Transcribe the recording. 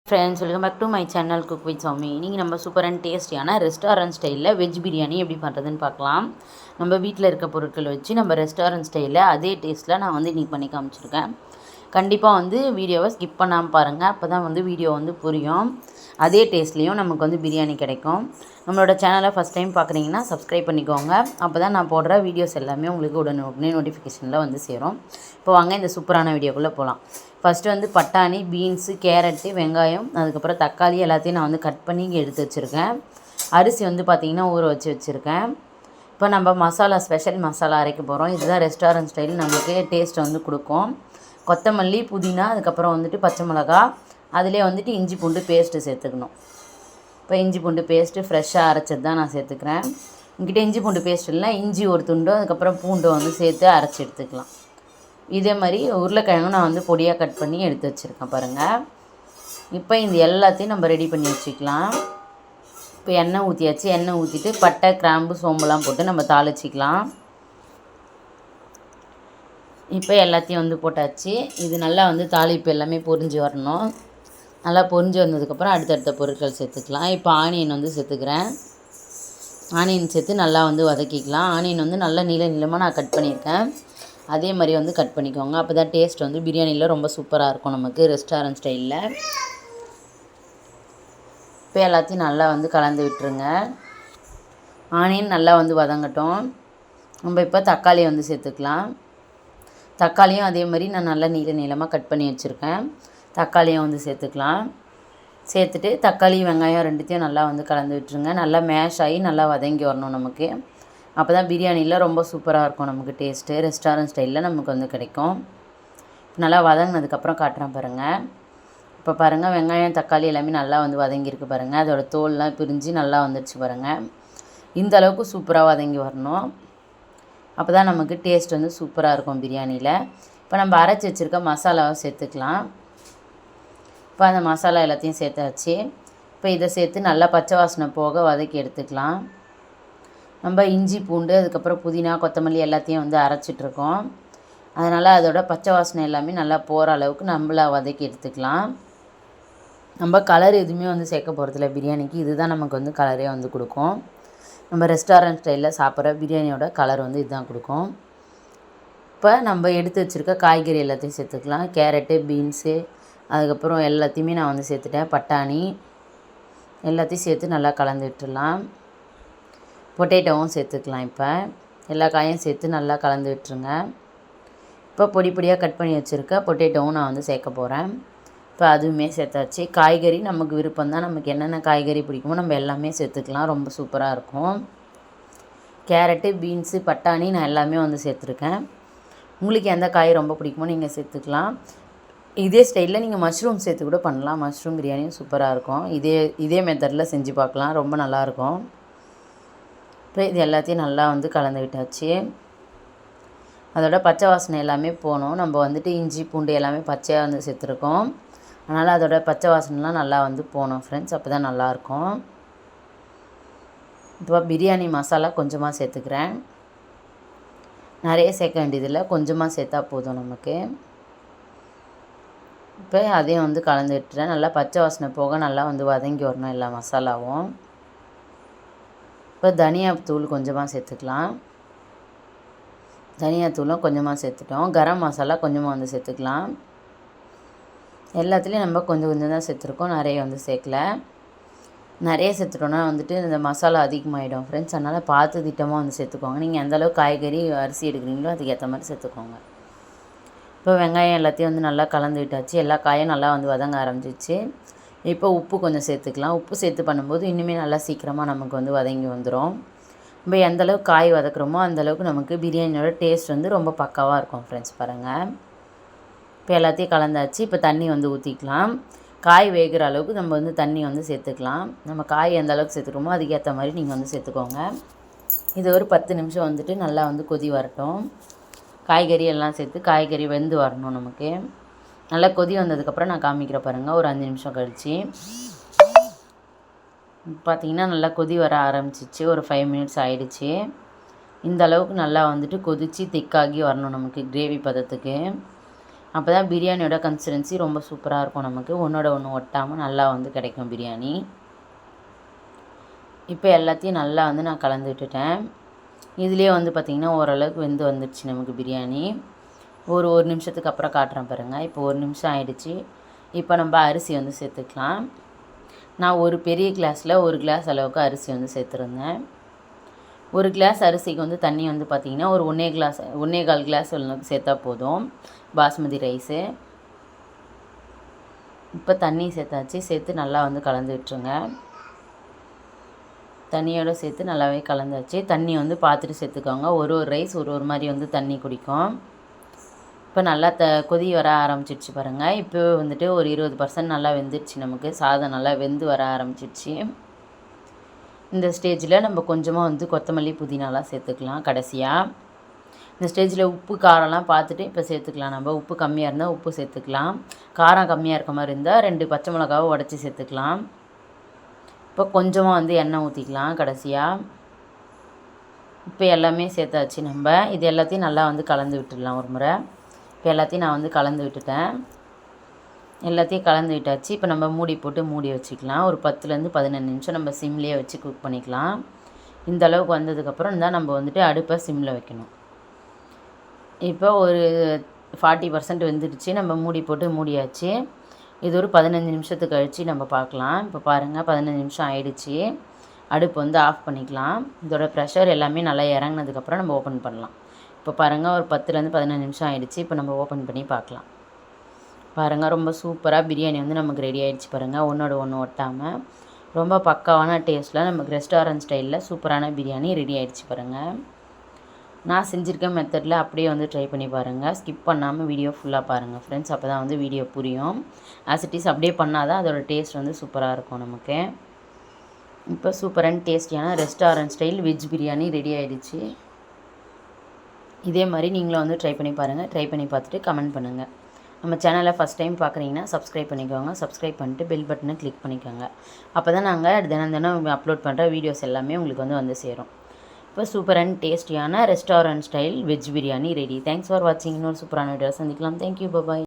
Friends, welcome back to my channel cook with Sami. இன்றைக்கி நம்ம super and டேஸ்டியான restaurant ஸ்டைலில் வெஜ் பிரியாணி எப்படி பண்ணுறதுன்னு பார்க்கலாம். நம்ம வீட்டில் இருக்க பொருட்கள் வச்சு நம்ம ரெஸ்டாரண்ட் ஸ்டைலில் அதே டேஸ்ட்டில் நான் வந்து இன்றைக்கி பண்ணி காமிச்சிருக்கேன். கண்டிப்பாக வந்து வீடியோவை ஸ்கிப் பண்ணாமல் பாருங்கள். அப்போ தான் வந்து வீடியோ வந்து புரியும். அதே டேஸ்ட்லேயும் நமக்கு வந்து பிரியாணி கிடைக்கும். நம்மளோட சேனலை ஃபஸ்ட் டைம் பார்க்குறீங்கன்னா சப்ஸ்கிரைப் பண்ணிக்கோங்க. அப்போ தான் நான் போடுற வீடியோஸ் எல்லாமே உங்களுக்கு உடனே நோட்டிஃபிகேஷனில் வந்து சேரும். இப்போ வாங்க இந்த சூப்பரான வீடியோக்குள்ளே போகலாம். ஃபஸ்ட்டு வந்து பட்டாணி, பீன்ஸு, கேரட்டு, வெங்காயம், அதுக்கப்புறம் தக்காளி எல்லாத்தையும் நான் வந்து கட் பண்ணி இங்கே எடுத்து வச்சுருக்கேன். அரிசி வந்து பார்த்திங்கன்னா ஊற வச்சுருக்கேன். இப்போ நம்ம மசாலா, ஸ்பெஷல் மசாலா அரைக்க போகிறோம். இதுதான் ரெஸ்டாரண்ட் ஸ்டைல் நம்மளுக்கு டேஸ்ட் வந்து கொடுக்கும். கொத்தமல்லி, புதினா, அதுக்கப்புறம் வந்துட்டு பச்சை மிளகா, அதிலே வந்துட்டு இஞ்சி பூண்டு பேஸ்ட்டு சேர்த்துக்கணும். இப்போ இஞ்சி பூண்டு பேஸ்ட்டு ஃப்ரெஷ்ஷாக அரைச்சது தான் நான் சேர்த்துக்கிறேன். உங்கள்கிட்ட இஞ்சி பூண்டு பேஸ்ட் இல்லை, இஞ்சி ஒரு துண்டு, அதுக்கப்புறம் பூண்டு வந்து சேர்த்து அரைச்சி எடுத்துக்கலாம். இதே மாதிரி உருளைக்கிழங்கும் நான் வந்து பொடியாக கட் பண்ணி எடுத்து வச்சுருக்கேன் பாருங்கள். இப்போ இந்த எல்லாத்தையும் நம்ம ரெடி பண்ணி வச்சுக்கலாம். இப்போ எண்ணெய் ஊற்றியாச்சு. எண்ணெய் ஊற்றிட்டு பட்டை, கிராம்பு, சோம்புலாம் போட்டு நம்ம தாளிச்சிக்கலாம். இப்போ எல்லாத்தையும் வந்து போட்டாச்சு. இது நல்லா வந்து தாளிப்பு எல்லாமே பொரிஞ்சு வரணும். நல்லா பொரிஞ்சு வந்ததுக்கப்புறம் அடுத்தடுத்த பொருட்கள் சேர்த்துக்கலாம். இப்போ ஆனியன் வந்து சேர்த்துக்கிறேன். ஆனியன் சேர்த்து நல்லா வந்து வதக்கிக்கலாம். ஆனியன் வந்து நல்லா நீளமாக நான் கட் பண்ணியிருக்கேன். அதே மாதிரி வந்து கட் பண்ணிக்கோங்க. அப்போ தான் டேஸ்ட் வந்து பிரியாணியில் ரொம்ப சூப்பராக இருக்கும் நமக்கு ரெஸ்டாரண்ட் ஸ்டைலில். இப்போ எல்லாத்தையும் நல்லா வந்து கலந்து விட்டுருங்க. ஆனியன் நல்லா வந்து வதங்கட்டும். நம்ம இப்போ தக்காளி வந்து சேர்த்துக்கலாம். தக்காளியும் அதே மாதிரி நான் நல்லா நீளமாக கட் பண்ணி வச்சுருக்கேன். தக்காளியும் வந்து சேர்த்துக்கலாம். சேர்த்துட்டு தக்காளி, வெங்காயம் ரெண்டுத்தையும் நல்லா வந்து கலந்து விட்டுருங்க. நல்லா மேஷ் ஆகி நல்லா வதங்கி வரணும் நமக்கு. அப்போ தான் பிரியாணியில் ரொம்ப சூப்பராக இருக்கும் நமக்கு டேஸ்ட்டு. ரெஸ்டாரண்ட் ஸ்டைலில் நமக்கு வந்து கிடைக்கும். நல்லா வதங்கினதுக்கப்புறம் காட்டுறேன் பாருங்கள். இப்போ பாருங்கள், வெங்காயம், தக்காளி எல்லாமே நல்லா வந்து வதங்கியிருக்கு பாருங்கள். அதோட தோல்லாம் பிரிஞ்சு நல்லா வந்துடுச்சு பாருங்கள். இந்த அளவுக்கு சூப்பராக வதங்கி வரணும். அப்போ தான் நமக்கு டேஸ்ட் வந்து சூப்பராக இருக்கும் பிரியாணியில். இப்போ நம்ம அரைச்சி வச்சுருக்க மசாலாவை சேர்த்துக்கலாம். இப்போ அந்த மசாலா எல்லாத்தையும் சேர்த்தாச்சு. இப்போ இதை சேர்த்து நல்லா பச்சை வாசனை போக வதக்கி எடுத்துக்கலாம். நம்ம இஞ்சி பூண்டு, அதுக்கப்புறம் புதினா, கொத்தமல்லி எல்லாத்தையும் வந்து அரைச்சிட்ருக்கோம். அதனால் அதோட பச்சை வாசனை எல்லாமே நல்லா போகிற அளவுக்கு நம்மள வதக்கி எடுத்துக்கலாம். நம்ம கலர் எதுவுமே வந்து சேர்க்க போகிறதில்ல பிரியாணிக்கு. இதுதான் நமக்கு வந்து கலரே வந்து கொடுக்கும். நம்ம ரெஸ்டாரண்ட் ஸ்டைலில் சாப்பிட்ற பிரியாணியோட கலர் வந்து இதுதான் கொடுக்கும். இப்போ நம்ம எடுத்து வச்சுருக்க காய்கறி எல்லாத்தையும் சேர்த்துக்கலாம். கேரட்டு, பீன்ஸு, அதுக்கப்புறம் எல்லாத்தையுமே நான் வந்து சேர்த்துட்டேன். பட்டாணி எல்லாத்தையும் சேர்த்து நல்லா கலந்து விட்டுடலாம். பொட்டேட்டோவும் சேர்த்துக்கலாம். இப்போ எல்லா காயும் சேர்த்து நல்லா கலந்து விட்டுருங்க. இப்போ பொடியாக கட் பண்ணி வச்சுருக்க பொட்டேட்டோவும் நான் வந்து சேர்க்க போகிறேன். இப்போ அதுவுமே சேர்த்தாச்சு. காய்கறி நமக்கு விருப்பம் தான். நமக்கு என்னென்ன காய்கறி பிடிக்குமோ நம்ம எல்லாமே சேர்த்துக்கலாம். ரொம்ப சூப்பராக இருக்கும். கேரட்டு, பீன்ஸு, பட்டாணி நான் எல்லாமே வந்து சேர்த்துருக்கேன். உங்களுக்கு எந்த காய் ரொம்ப பிடிக்குமோ நீங்கள் சேர்த்துக்கலாம். இதே ஸ்டைலில் நீங்கள் மஷ்ரூம் சேர்த்து கூட பண்ணலாம். மஷ்ரூம் பிரியாணியும் சூப்பராக இருக்கும். இதே மெத்தடில் செஞ்சு பார்க்கலாம். ரொம்ப நல்லாயிருக்கும். இப்போ இது எல்லாத்தையும் நல்லா வந்து கலந்து விட்டாச்சு. அதோட பச்சை வாசனை எல்லாமே போகணும். நம்ம வந்துட்டு இஞ்சி பூண்டு எல்லாமே பச்சையாக வந்து சேர்த்துருக்கோம். அதனால் அதோட பச்சை வாசனைலாம் நல்லா வந்து போகணும் ஃப்ரெண்ட்ஸ். அப்போ தான் நல்லாயிருக்கும். இப்போ பிரியாணி மசாலா கொஞ்சமாக சேர்த்துக்கிறேன். நிறைய சேர்க்க வேண்டியதில்லை, கொஞ்சமாக சேர்த்தா போதும் நமக்கு. இப்போ அதையும் வந்து கலந்து விட்டுறேன். நல்லா பச்சை வாசனை போக நல்லா வந்து வதங்கி வரணும் எல்லா மசாலாவும். இப்போ தனியாத்தூள் கொஞ்சமாக சேர்த்துக்கலாம். தனியாத்தூளும் கொஞ்சமாக சேர்த்துட்டோம். கரம் மசாலா கொஞ்சமாக வந்து சேர்த்துக்கலாம். எல்லாத்துலேயும் நம்ம கொஞ்சம் தான் சேர்த்துருக்கோம். நிறைய வந்து சேர்க்கல. நிறைய சேர்த்துட்டோன்னா வந்துட்டு இந்த மசாலா அதிகமாகிடும் ஃப்ரெண்ட்ஸ். அதனால் பார்த்து திட்டமாக வந்து சேர்த்துக்கோங்க. நீங்கள் எந்தளவுக்கு காய்கறி, அரிசி எடுக்கிறீங்களோ அதுக்கேற்ற மாதிரி சேர்த்துக்கோங்க. இப்போ வெங்காயம் எல்லாத்தையும் வந்து நல்லா கலந்து விட்டாச்சு. எல்லா காயும் நல்லா வந்து வதங்க ஆரம்பிச்சிச்சு. இப்போ உப்பு கொஞ்சம் சேர்த்துக்கலாம். உப்பு சேர்த்து பண்ணும்போது இன்னுமே நல்லா சீக்கிரமாக நமக்கு வந்து வதங்கி வந்துடும். நம்ம எந்தளவுக்கு காய் வதக்குறோமோ அந்தளவுக்கு நமக்கு பிரியாணியோட டேஸ்ட் வந்து ரொம்ப பக்காவாக இருக்கும் ஃப்ரெண்ட்ஸ். பாருங்கள், இப்போ எல்லாத்தையும் கலந்தாச்சு. இப்போ தண்ணி வந்து ஊற்றிக்கலாம். காய் வேகிற அளவுக்கு நம்ம வந்து தண்ணி வந்து சேர்த்துக்கலாம். நம்ம காய் எந்த அளவுக்கு சேர்த்துக்கிறோமோ அதுக்கேற்ற மாதிரி நீங்கள் வந்து சேர்த்துக்கோங்க. இது ஒரு 10 நிமிஷம் வந்துட்டு நல்லா வந்து கொதி வரட்டும். காய்கறி எல்லாம் சேர்த்து காய்கறி வெந்து வரணும் நமக்கு. நல்லா கொதி வந்ததுக்கப்புறம் நான் காமிக்கிற பாருங்கள். ஒரு 5 நிமிஷம் கழித்து பார்த்திங்கன்னா நல்லா கொதி வர ஆரம்பிச்சிச்சு. ஒரு 5 மினிட்ஸ் ஆகிடுச்சு. இந்த அளவுக்கு நல்லா வந்துட்டு கொதித்து திக்காகி வரணும் நமக்கு கிரேவி பதத்துக்கு. அப்போ தான் பிரியாணியோட கன்சிஸ்டன்சி ரொம்ப சூப்பராக இருக்கும். நமக்கு ஒன்றோட ஒன்று ஒட்டாமல் நல்லா வந்து கிடைக்கும் பிரியாணி. இப்போ எல்லாத்தையும் நல்லா வந்து நான் கலந்து விட்டுட்டேன். இதுலேயே வந்து பார்த்திங்கன்னா ஓரளவுக்கு வெந்து வந்துடுச்சு நமக்கு பிரியாணி. ஒரு நிமிஷத்துக்கு அப்புறம் காட்டுறேன் பாருங்கள். இப்போ 1 நிமிஷம் ஆயிடுச்சு. இப்போ நம்ம அரிசி வந்து சேர்த்துக்கலாம். நான் ஒரு பெரிய கிளாஸில் 1 கிளாஸ் அளவுக்கு அரிசி வந்து சேர்த்துருந்தேன். 1 கிளாஸ் அரிசிக்கு வந்து தண்ணி வந்து பார்த்திங்கன்னா ஒரு 1.25 கிளாஸ் அளவுக்கு சேர்த்தா போதும் பாஸ்மதி ரைஸு. இப்போ தண்ணி சேர்த்தாச்சு. சேர்த்து நல்லா வந்து கலந்து விட்டுருங்க. தண்ணியோடு சேர்த்து நல்லாவே கலந்தாச்சு. தண்ணி வந்து பார்த்துட்டு சேர்த்துக்கோங்க. ஒரு ரைஸ் ஒரு மாதிரி வந்து தண்ணி குடிக்கும். இப்போ நல்லா கொதி வர ஆரம்பிச்சிடுச்சு பாருங்கள். இப்போ வந்துட்டு ஒரு 20% நல்லா வெந்துடுச்சு. நமக்கு சாதம் நல்லா வெந்து வர ஆரம்பிச்சிடுச்சு. இந்த ஸ்டேஜில் நம்ம கொஞ்சமாக வந்து கொத்தமல்லி புதினாலாம் சேர்த்துக்கலாம் கடைசியாக. இந்த ஸ்டேஜில் உப்பு காரம்லாம் பார்த்துட்டு இப்போ சேர்த்துக்கலாம். நம்ம உப்பு கம்மியாக இருந்தால் உப்பு சேர்த்துக்கலாம். காரம் கம்மியாக இருக்க மாதிரி இருந்தால் 2 பச்சை மிளகாவை உடச்சி சேர்த்துக்கலாம். இப்போ கொஞ்சமாக வந்து எண்ணெய் ஊற்றிக்கலாம் கடைசியாக. இப்போ எல்லாமே சேர்த்தாச்சு. நம்ம இது எல்லாத்தையும் நல்லா வந்து கலந்து விட்டுடலாம் ஒரு முறை. இப்போ எல்லாத்தையும் நான் வந்து கலந்து விட்டுட்டேன். எல்லாத்தையும் கலந்து விட்டாச்சு. இப்போ நம்ம மூடி போட்டு மூடி வச்சுக்கலாம். ஒரு 10லேருந்து 15 நிமிஷம் நம்ம சிம்லேயே வச்சு குக் பண்ணிக்கலாம். இந்த அளவுக்கு வந்ததுக்கப்புறம் தான் நம்ம வந்துட்டு அடுப்பை சிம்மில் வைக்கணும். இப்போ ஒரு 40% வெந்துடுச்சு. நம்ம மூடி போட்டு மூடியாச்சு. இது ஒரு 15 நிமிஷத்துக்கு கழித்து நம்ம பார்க்கலாம். இப்போ பாருங்கள் 15 நிமிஷம் ஆயிடுச்சு. அடுப்பு வந்து ஆஃப் பண்ணிக்கலாம். இதோட ப்ரெஷர் எல்லாமே நல்லா இறங்கினதுக்கப்புறம் நம்ம ஓப்பன் பண்ணலாம். இப்போ பாருங்கள் ஒரு 10லேருந்து 15 நிமிஷம் ஆயிடுச்சு. இப்போ நம்ம ஓப்பன் பண்ணி பார்க்கலாம். பாருங்கள் ரொம்ப சூப்பராக பிரியாணி வந்து நமக்கு ரெடி ஆகிடுச்சு பாருங்கள். ஒன்றோட ஒன்று ஒட்டாமல் ரொம்ப பக்காவான டேஸ்ட்டில் நமக்கு ரெஸ்டாரண்ட் ஸ்டைலில் சூப்பரான பிரியாணி ரெடி ஆகிடுச்சு பாருங்கள். நான் செஞ்சுருக்க மெத்தடில் அப்படியே வந்து ட்ரை பண்ணி பாருங்கள். ஸ்கிப் பண்ணாமல் வீடியோ ஃபுல்லாக பாருங்கள் ஃப்ரெண்ட்ஸ். அப்போ தான் வந்து வீடியோ புரியும். ஆஸ் இட் இஸ் அப்படியே பண்ணால் தான் அதோடய டேஸ்ட் வந்து சூப்பராக இருக்கும் நமக்கு. இப்போ சூப்பர் அண்ட் டேஸ்டியான restaurant style veg biryani ready ஆகிடுச்சு. இதே மாதிரி நீங்களும் வந்து ட்ரை பண்ணி பாருங்கள். ட்ரை பண்ணி பார்த்துட்டு கமெண்ட் பண்ணுங்கள். நம்ம சேனலை ஃபஸ்ட் டைம் பார்க்குறீங்கன்னா சப்ஸ்கிரைப் பண்ணிக்கோங்க. சப்ஸ்கிரைப் பண்ணிட்டு பெல் பட்டனை கிளிக் பண்ணிக்கோங்க. அப்போ தான் நாங்கள் தினம் அப்லோட் பண்ணுற வீடியோஸ் எல்லாமே உங்களுக்கு வந்து சேரும். இப்போ சூப்பர் அண்ட் டேஸ்டியான restaurant style veg biryani ready. Thanks for வாட்சிங். இன்னொரு சூப்பரான வீடியோ சந்திக்கலாம். தேங்க்யூ, பாய்.